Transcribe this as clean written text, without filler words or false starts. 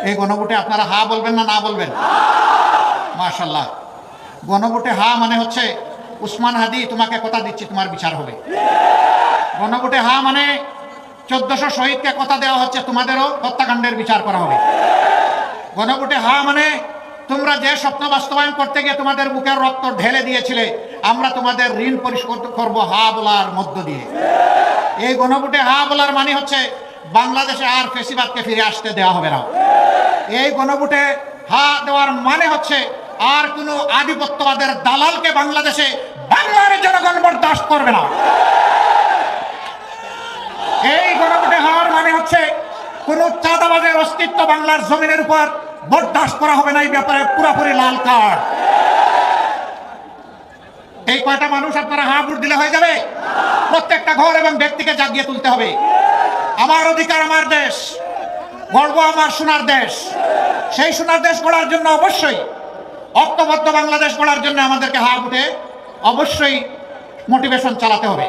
এই গণভোটে আপনারা হা বলবেন না না বলবেন? মাশাআল্লাহ। গণভোটে হা মানে হচ্ছে উসমান হাদি তোমাকে কথা দিচ্ছি তোমার বিচার হবে। গণভোটে হা মানে 1400 শহীদকে কথা দেওয়া হচ্ছে তোমাদেরও হত্যাকাণ্ডের বিচার করা হবে। গণভোটে হা মানে তোমরা যে স্বপ্ন বাস্তবায়ন করতে গিয়ে তোমাদের বুকের রক্ত ঢেলে দিয়েছিলে আমরা তোমাদের ঋণ পরিশোধ করব হা বলার মধ্য দিয়ে। এই গণভোটে হা বলার মানে হচ্ছে বাংলাদেশে আর ফেসিবাদকে ফিরে আসতে দেওয়া হবে না। এই গণভোটে হা দেওয়ার মানে হচ্ছে আর কোনো আধিপত্যবাদের দালালকে বাংলাদেশে বাংলার জনগণ বরদাস্ত করবে না। এই গণভোটে হার মানে হচ্ছে কোনো চাঁদাবাজের অস্তিত্ব বাংলার জমিনের উপর বরদাস্ত করা হবে না। এই ব্যাপারে পুরোপুরি লাল কার্ড। এই কয়টা মানুষ আপনারা হা ভোট দিলে হয়ে যাবে? প্রত্যেকটা ঘর এবং ব্যক্তিকে জাগিয়ে তুলতে হবে। আমার অধিকার আমার দেশ, গর্ব আমার সোনার দেশ। সেই সোনার দেশ গড়ার জন্য অবশ্যই ঐক্যবদ্ধ বাংলাদেশ গড়ার জন্য আমাদেরকে হা ভোটে অবশ্যই মোটিভেশন চালাতে হবে।